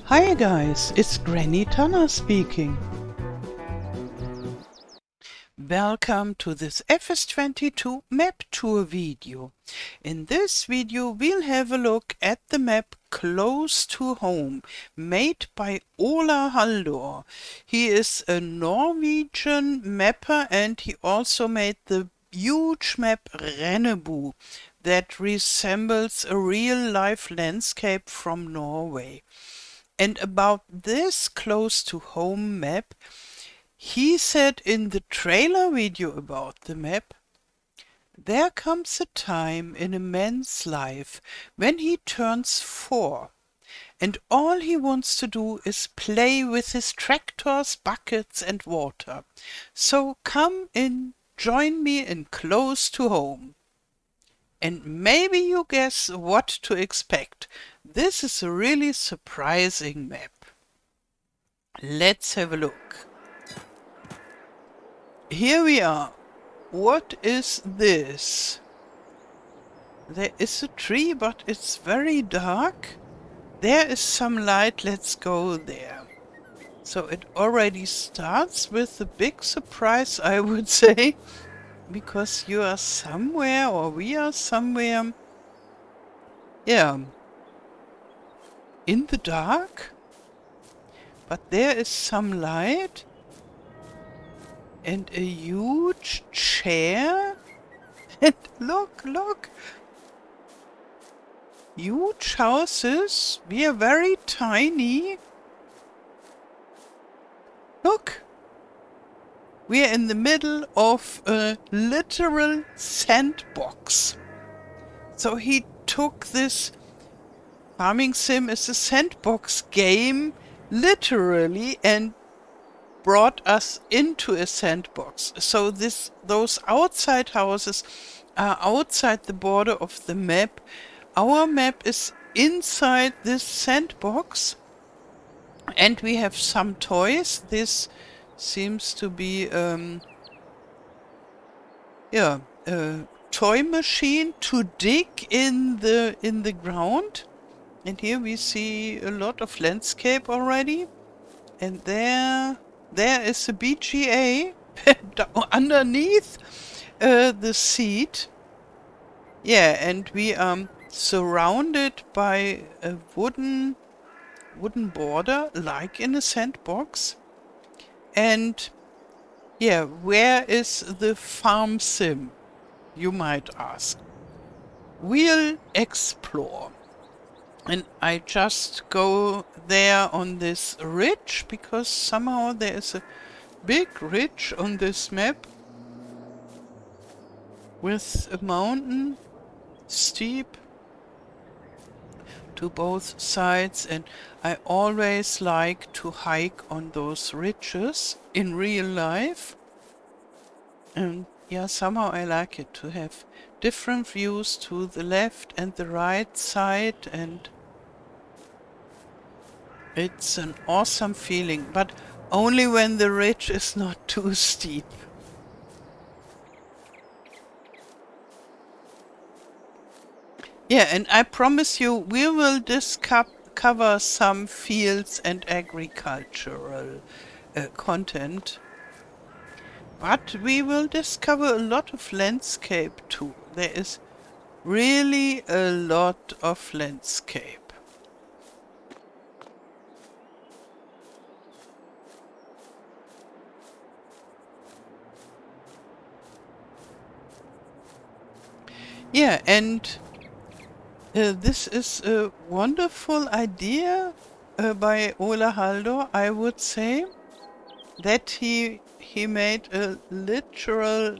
Hi guys, it's Granny Tana speaking. Welcome to this FS22 map tour video. In this video we'll have a look at the map Close to Home, made by Ola Haldor. He is a Norwegian mapper and he also made the huge map Rennebu that resembles a real-life landscape from Norway. And about this Close to Home map, he said in the trailer video about the map, there comes a time in a man's life when he turns 4 and all he wants to do is play with his tractors, buckets and water. So come in, join me in Close to Home. And maybe you guess what to expect. This is a really surprising map. Let's have a look. Here we are. What is this? There is a tree, but it's very dark. There is some light. Let's go there. So it already starts with a big surprise, I would say, because you are somewhere, or we are somewhere. Yeah. In the dark, but there is some light and a huge chair. And look, huge houses. We are very tiny. Look, we are in the middle of a literal sandbox. So he took this farming sim is a sandbox game literally and brought us into a sandbox. So those outside houses are outside the border of the map. Our map is inside this sandbox and we have some toys. This seems to be a toy machine to dig in the ground. And here we see a lot of landscape already. And there is a BGA underneath the seat. Yeah, and we are surrounded by a wooden border, like in a sandbox. And yeah, where is the farm sim, you might ask? We'll explore. And I just go there on this ridge, because somehow there is a big ridge on this map with a mountain, steep to both sides, and I always like to hike on those ridges in real life. And yeah, somehow I like it to have different views to the left and the right side, and it's an awesome feeling, but only when the ridge is not too steep. Yeah, and I promise you we will cover some fields and agricultural content. But we will discover a lot of landscape too. There is really a lot of landscape. Yeah, and this is a wonderful idea by Ola Haldor, I would say, that he made a literal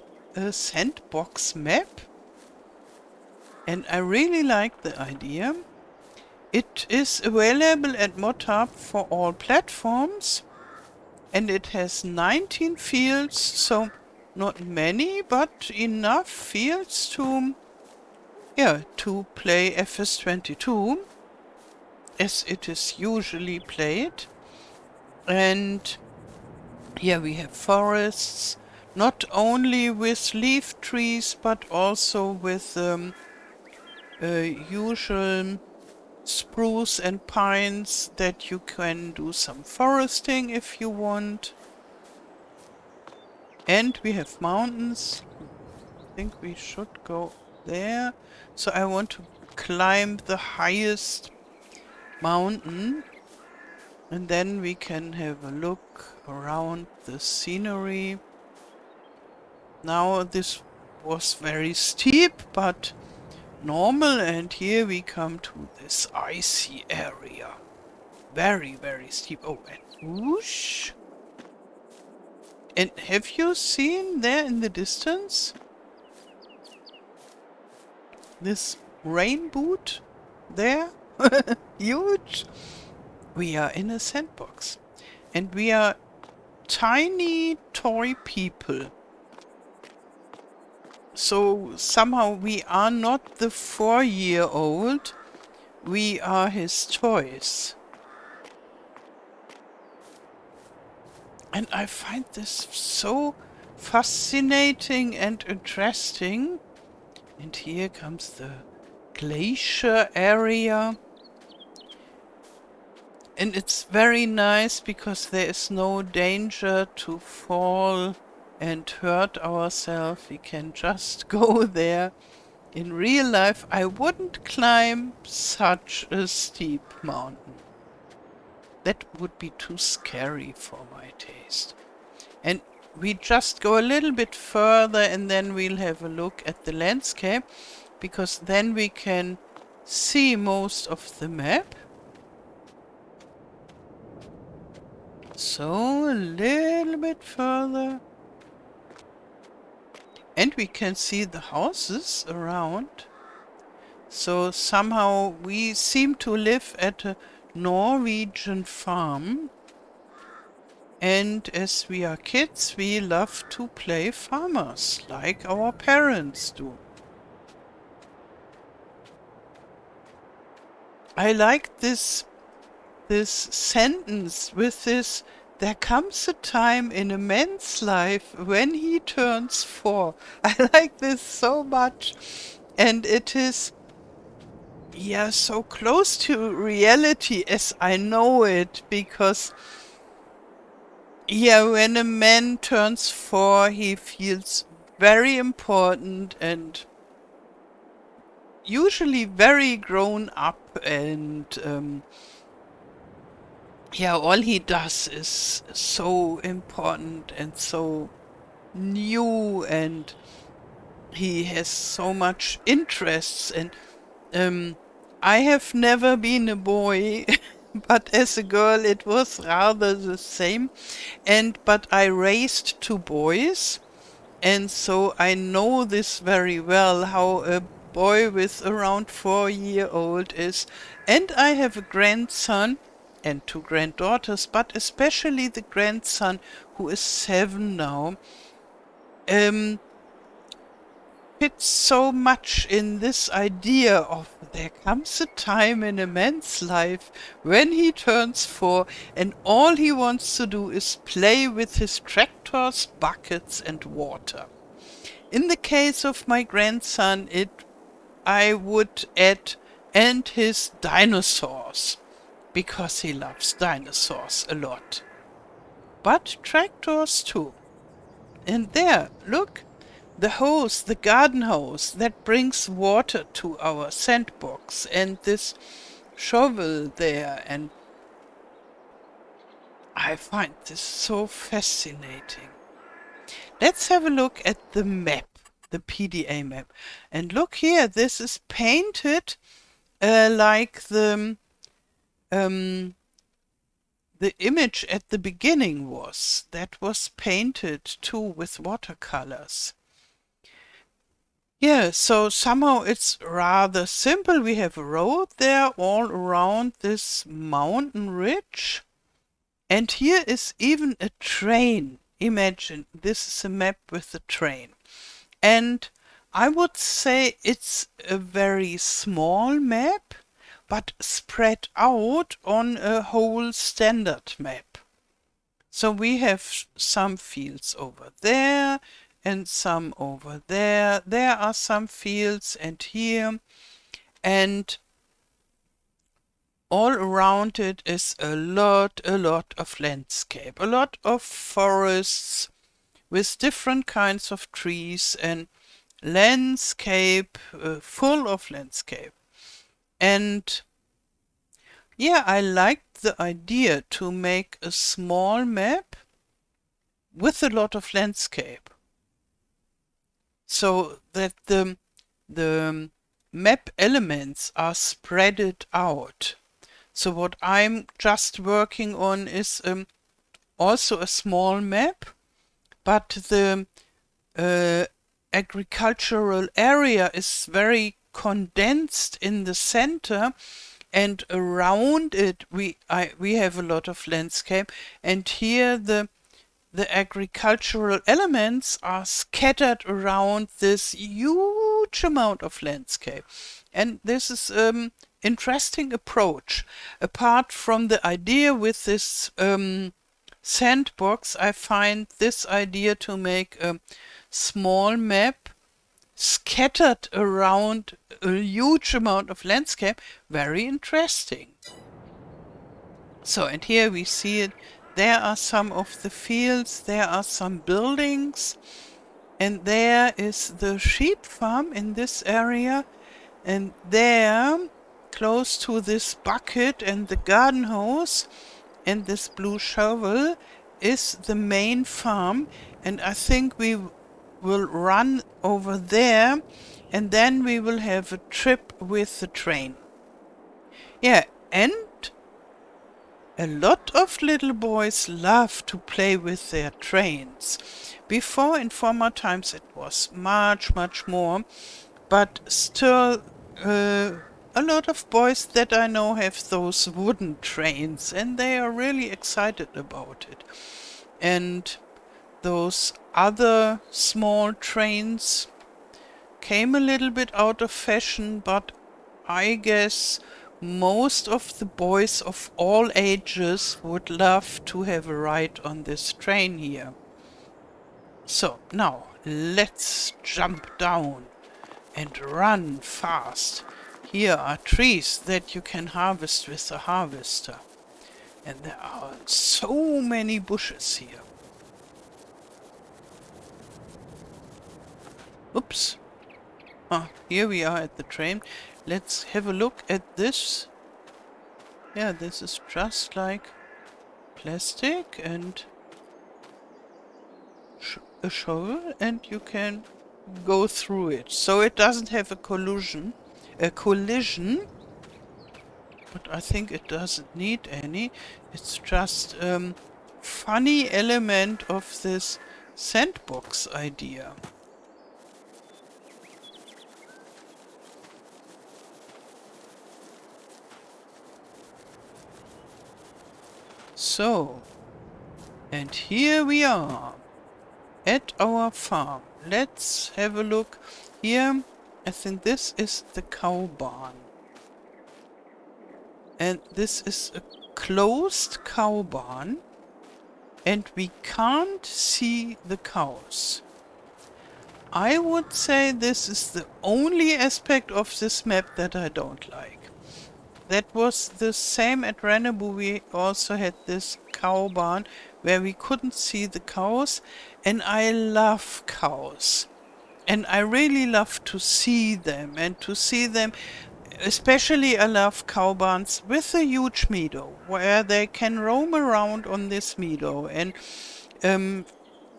sandbox map, and I really like the idea. It is available at Modhub for all platforms, and it has 19 fields, so not many, but enough fields to play FS22 as it is usually played. And here we have forests, not only with leaf trees, but also with usual spruce and pines that you can do some foresting if you want. And we have mountains. I think we should go there. So I want to climb the highest mountain. And then we can have a look around the scenery. Now this was very steep, but normal, and here we come to this icy area. Very, very steep. Oh, and whoosh! And have you seen there in the distance this rain boot there? Huge! We are in a sandbox, and we are tiny toy people. So somehow we are not the 4-year-old, we are his toys. And I find this so fascinating and interesting. And here comes the glacier area. And it's very nice because there is no danger to fall and hurt ourselves. We can just go there. In real life, I wouldn't climb such a steep mountain. That would be too scary for my taste. And we just go a little bit further and then we'll have a look at the landscape, because then we can see most of the map. So a little bit further. And we can see the houses around. So somehow we seem to live at a Norwegian farm. And as we are kids, we love to play farmers, like our parents do. I like this sentence with this: there comes a time in a man's life when he turns 4. I like this so much. And it is, yeah, so close to reality as I know it, because, yeah, when a man turns 4, he feels very important and usually very grown up, and yeah, all he does is so important and so new, and he has so much interests. And I have never been a boy, but as a girl it was rather the same. But I raised 2 boys, and so I know this very well, how a boy with around 4-year-old is. And I have a grandson and 2 granddaughters, but especially the grandson, who is 7 now, fits so much in this idea of there comes a time in a man's life when he turns 4 and all he wants to do is play with his tractors, buckets and water. In the case of my grandson, I would add, and his dinosaurs, because he loves dinosaurs a lot. But tractors too. And there, look, the hose, the garden hose that brings water to our sandbox, and this shovel there. And I find this so fascinating. Let's have a look at the map, the PDA map. And look here, this is painted like the image at the beginning was. That was painted too with watercolors. Yeah, so somehow it's rather simple. We have a road there all around this mountain ridge. And here is even a train. Imagine, this is a map with a train. And I would say it's a very small map, but spread out on a whole standard map. So we have some fields over there and some over there. There are some fields and here, and all around it is a lot of landscape, a lot of forests with different kinds of trees and landscape, full of landscape. And yeah, I liked the idea to make a small map with a lot of landscape, so that the map elements are spreaded out. So what I'm just working on is also a small map, but the agricultural area is very condensed in the center, and around it we have a lot of landscape, and here the agricultural elements are scattered around this huge amount of landscape. And this is interesting approach. Apart from the idea with this sandbox, I find this idea to make a small map scattered around a huge amount of landscape very interesting. So, and here we see it. There are some of the fields, there are some buildings, and there is the sheep farm in this area, and there, close to this bucket and the garden hose and this blue shovel, is the main farm, and I think we will run over there, and then we will have a trip with the train. Yeah, and a lot of little boys love to play with their trains. Before, in former times, it was much more, but still a lot of boys that I know have those wooden trains, and they are really excited about it. And those other small trains came a little bit out of fashion, but I guess most of the boys of all ages would love to have a ride on this train here. So now let's jump down and run fast. Here are trees that you can harvest with a harvester. And there are so many bushes here. Oops. Here we are at the train. Let's have a look at this. Yeah, this is just like plastic and a shovel, and you can go through it. So it doesn't have a collision, but I think it doesn't need any. It's just funny element of this sandbox idea. So, and here we are at our farm. Let's have a look here. I think this is the cow barn. And this is a closed cow barn, and we can't see the cows. I would say this is the only aspect of this map that I don't like. That was the same at Ranaboo. We also had this cow barn where we couldn't see the cows, and I love cows. And I really love to see them, and to see them, especially I love cow barns with a huge meadow where they can roam around on this meadow and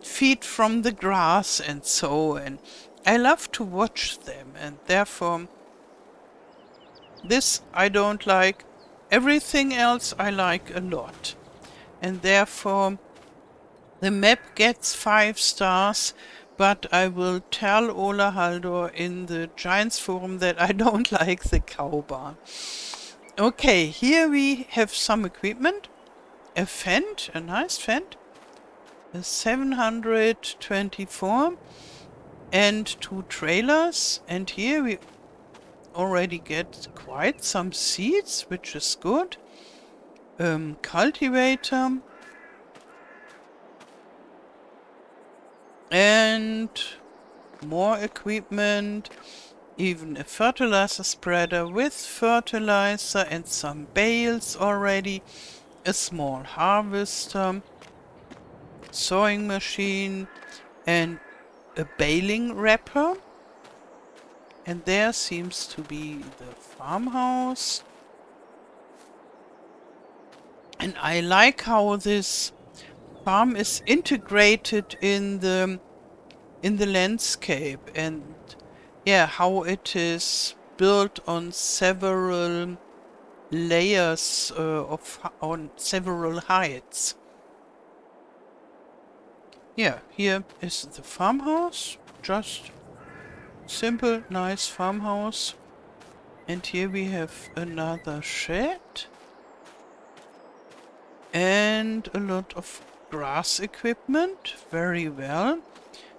feed from the grass and so on. I love to watch them, and therefore this I don't like. Everything else I like a lot. And therefore the map gets 5 stars, but I will tell Ola Haldor in the Giants forum that I don't like the cow barn. Okay, here we have some equipment. A Fendt, a nice Fendt. A 724 and 2 trailers. And here we already get quite some seeds, which is good. Cultivator, And more equipment, even a fertilizer spreader with fertilizer and some bales already, a small harvester, sewing machine, and a baling wrapper. And there seems to be the farmhouse. And I like how this farm is integrated in the landscape, and yeah, how it is built on several layers on several heights. Yeah, here is the farmhouse, just simple, nice farmhouse. And here we have another shed and a lot of grass equipment, very well.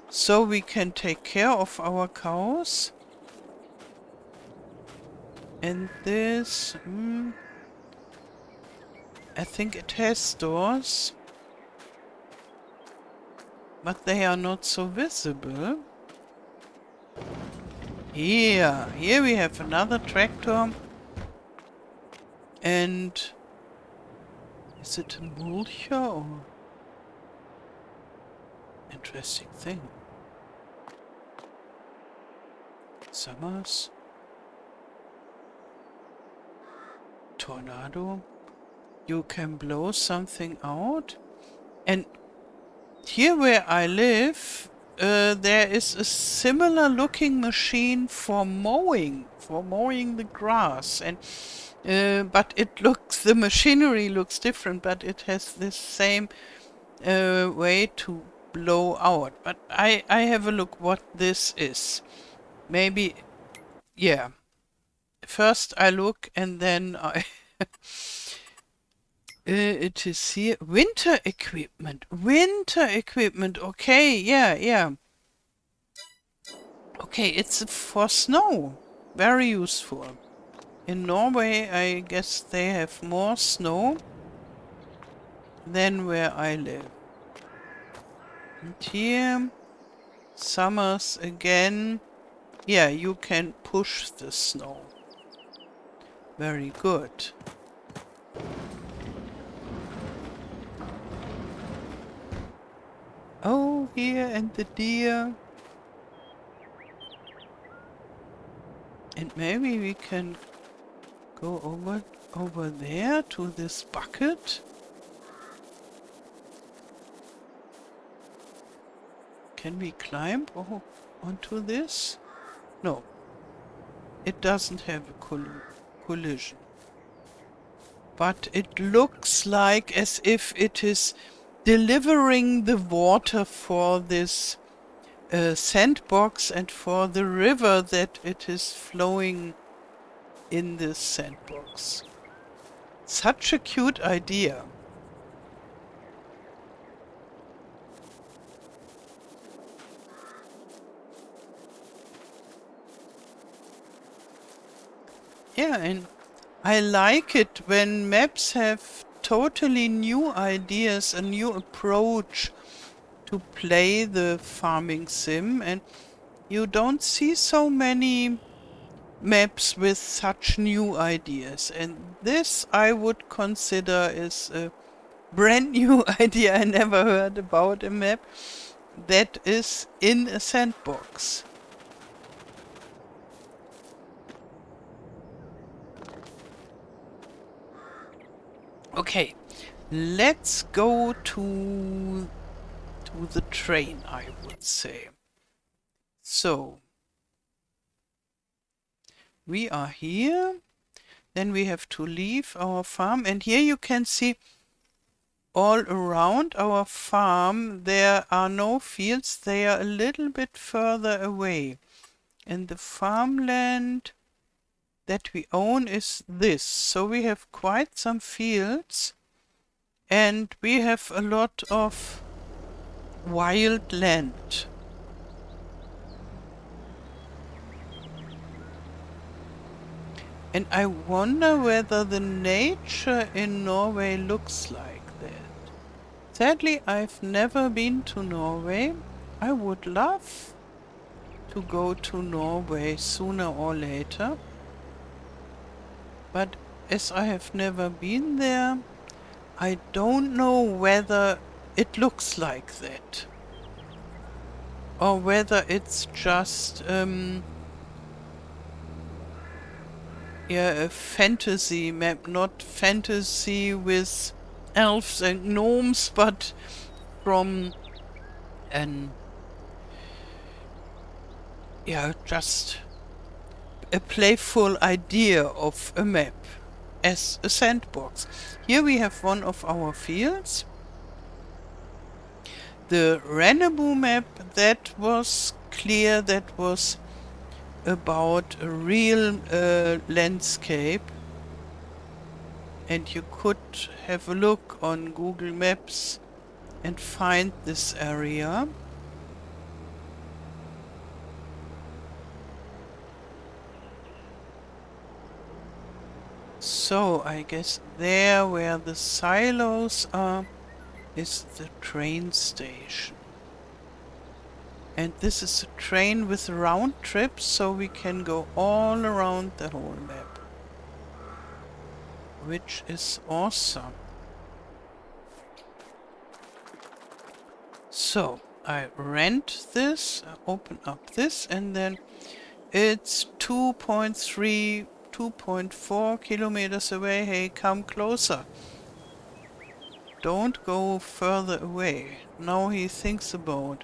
So we can take care of our cows. And this, I think it has doors, but they are not so visible. Here we have another tractor. And is it a mulcher or interesting thing? Summers. Tornado. You can blow something out. And here where I live, there is a similar looking machine for mowing the grass. And but the machinery looks different, but it has this same way to blow out. But I have a look what this is. Maybe, yeah. First I look and then I... it is here. Winter equipment. Winter equipment. Okay, yeah. Okay, it's for snow. Very useful. In Norway, I guess they have more snow than where I live. And here, summers again. Yeah, you can push the snow. Very good. Oh, here and the deer. And maybe we can go over there to this bucket. Can we climb onto this? No. It doesn't have a collision. But it looks like as if it is delivering the water for this sandbox and for the river that it is flowing in this sandbox. Such a cute idea. Yeah, and I like it when maps have totally new ideas, a new approach to play the farming sim, and you don't see so many maps with such new ideas. And this I would consider is a brand new idea. I never heard about a map that is in a sandbox. Okay, let's go to the train, I would say. So, we are here, then we have to leave our farm, and here you can see all around our farm there are no fields, they are a little bit further away. And the farmland that we own is this, so we have quite some fields, and we have a lot of wild land. And I wonder whether the nature in Norway looks like that. Sadly, I've never been to Norway, I would love to go to Norway sooner or later, but as I have never been there, I don't know whether it looks like that or whether it's just yeah, a fantasy map, not fantasy with elves and gnomes, but from an yeah, just a playful idea of a map as a sandbox. Here we have one of our fields. The Renaboo map, that was clear, that was about a real landscape, and you could have a look on Google Maps and find this area. So I guess there where the silos are is the train station. And this is a train with round trips, so we can go all around the whole map, which is awesome. So I rent this, open up this, and then it's 2.3, 2.4 kilometers away. Hey, come closer. Don't go further away. Now he thinks about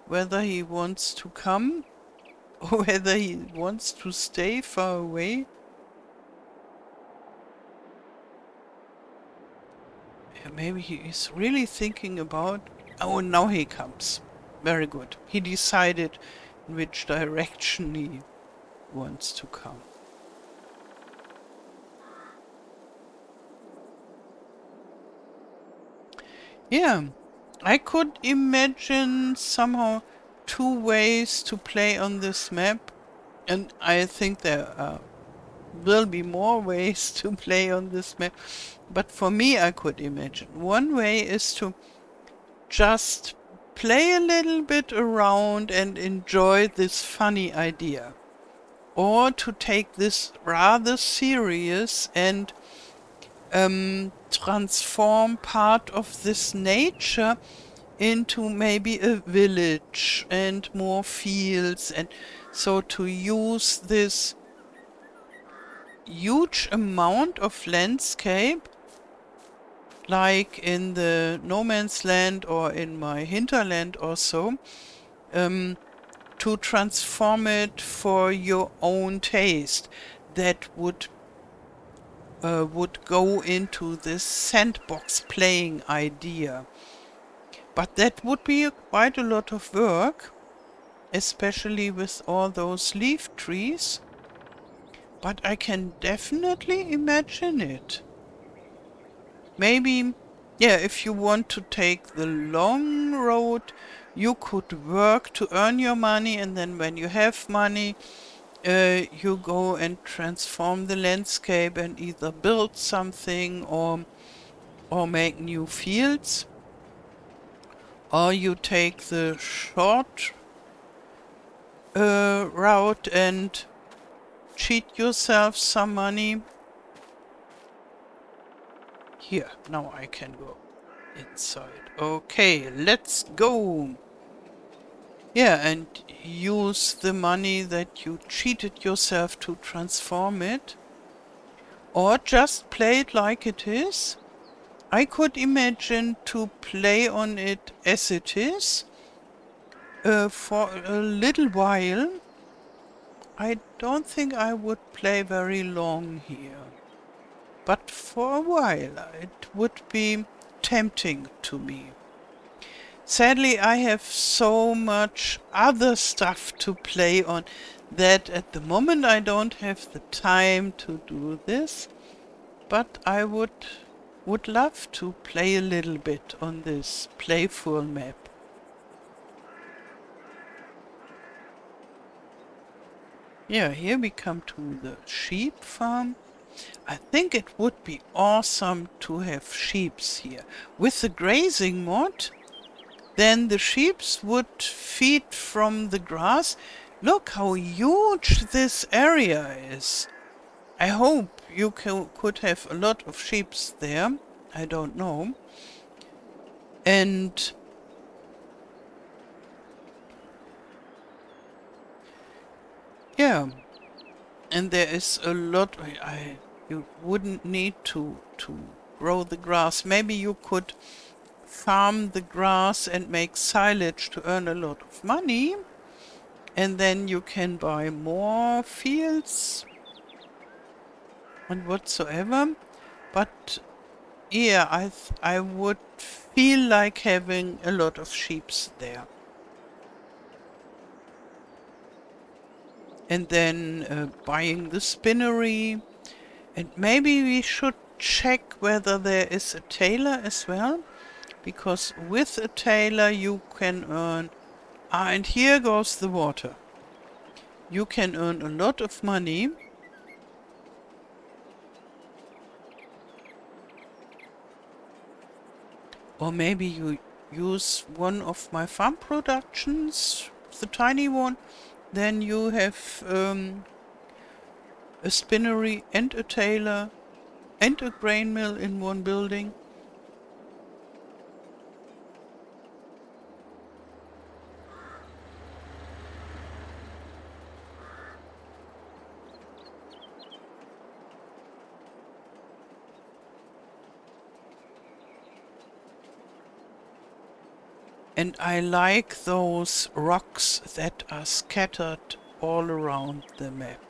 whether he wants to come or whether he wants to stay far away. Yeah, maybe he is really thinking about... Oh, now he comes. Very good. He decided in which direction he wants to come. Yeah, I could imagine somehow two ways to play on this map, and I think there will be more ways to play on this map, but for me I could imagine one way is to just play a little bit around and enjoy this funny idea, or to take this rather serious and transform part of this nature into maybe a village and more fields, and so to use this huge amount of landscape like in the No Man's Land or in my hinterland or so, to transform it for your own taste. That would go into this sandbox playing idea. But that would be quite a lot of work, especially with all those leaf trees. But I can definitely imagine it. Maybe, yeah, if you want to take the long road, you could work to earn your money, and then when you have money, you go and transform the landscape and either build something or make new fields. Or you take the short route and cheat yourself some money. Here, now I can go inside. Okay, let's go. Yeah, and use the money that you cheated yourself to transform it. Or just play it like it is. I could imagine to play on it as it is for a little while. I don't think I would play very long here. But for a while it would be tempting to me. Sadly, I have so much other stuff to play on that at the moment I don't have the time to do this. But I would love to play a little bit on this playful map. Yeah, here we come to the sheep farm. I think it would be awesome to have sheeps here. With the grazing mod, Then the sheep would feed from the grass. Look how huge this area is. I hope you could have a lot of sheep there. I don't know. And yeah, and there is a lot. You wouldn't need to grow the grass. Maybe you could farm the grass and make silage to earn a lot of money, and then you can buy more fields and whatsoever. But yeah, I would feel like having a lot of sheep there. And then buying the spinnery. And maybe we should check whether there is a tailor as well, because with a tailor you can earn... Ah, and here goes the water. You can earn a lot of money. Or maybe you use one of my farm productions, the tiny one. Then you have a spinnery and a tailor and a grain mill in one building. And I like those rocks that are scattered all around the map.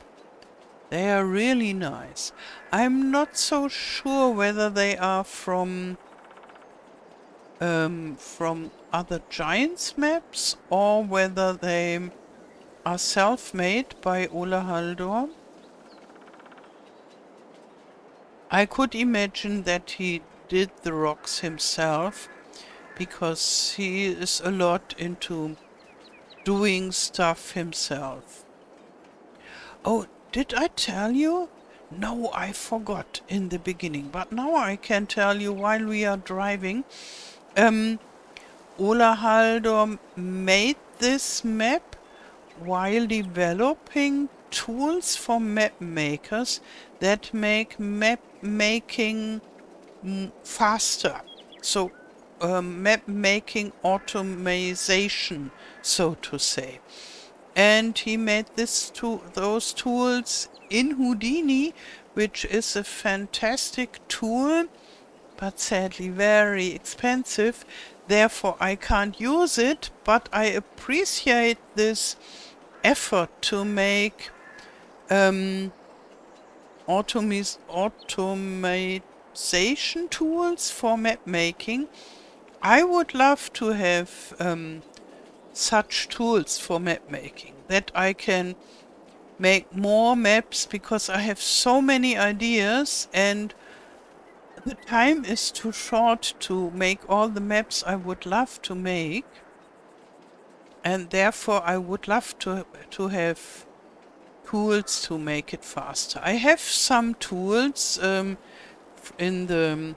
They are really nice. I'm not so sure whether they are from other Giants maps or whether they are self-made by Ola Haldor. I could imagine that he did the rocks himself, because he is a lot into doing stuff himself. Oh, did I tell you? No, I forgot in the beginning, but now I can tell you while we are driving. Ola Haldor made this map while developing tools for map makers that make map making faster. So map making automation, so to say. And he made those tools in Houdini, which is a fantastic tool, but sadly very expensive. Therefore, I can't use it, but I appreciate this effort to make automation tools for map making. I would love to have such tools for map making, that I can make more maps, because I have so many ideas and the time is too short to make all the maps I would love to make, and therefore I would love to have tools to make it faster. I have some tools in the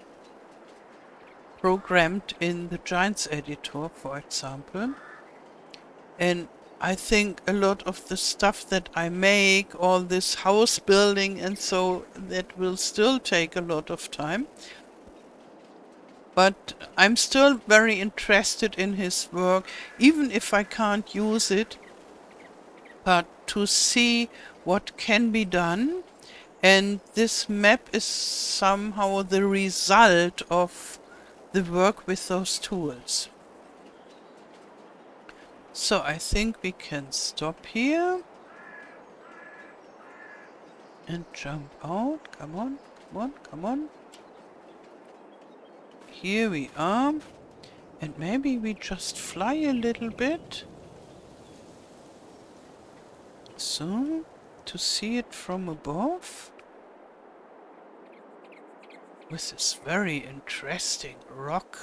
programmed in the Giants editor, for example. And I think a lot of the stuff that I make, all this house building and so, that will still take a lot of time. But I'm still very interested in his work, even if I can't use it, but to see what can be done. And this map is somehow the result of the work with those tools. So I think we can stop here and jump out. Come on, come on, come on. Here we are. And maybe we just fly a little bit. So, to see it from above. With this very interesting rock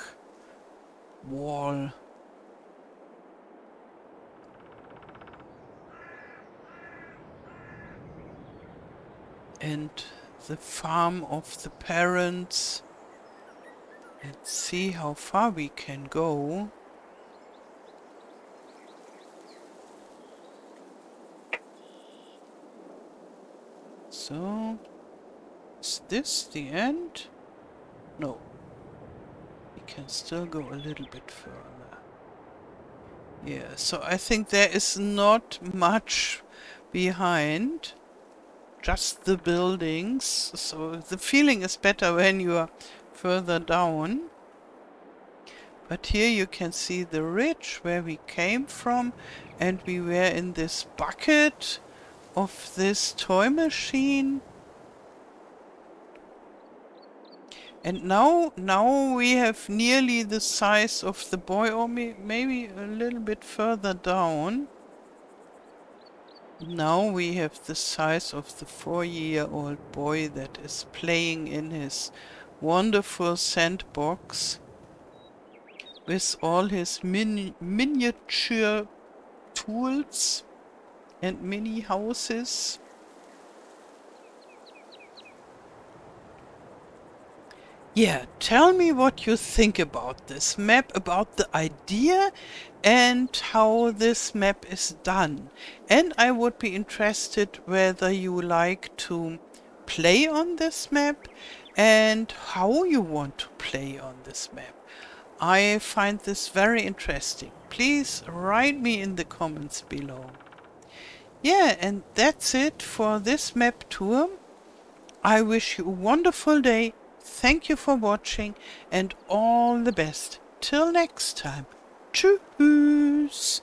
wall. And the farm of the parents. Let's see how far we can go. So, is this the end? No. We can still go a little bit further. Yeah, so I think there is not much behind. Just the buildings. So the feeling is better when you are further down. But here you can see the ridge where we came from, and we were in this bucket of this toy machine. And now we have nearly the size of the boy, or maybe a little bit further down. Now we have the size of the 4-year-old boy that is playing in his wonderful sandbox with all his miniature tools and mini houses. Yeah, tell me what you think about this map, about the idea and how this map is done. And I would be interested whether you like to play on this map and how you want to play on this map. I find this very interesting. Please write me in the comments below. Yeah, and that's it for this map tour. I wish you a wonderful day. Thank you for watching and all the best. Till next time. Tschüss.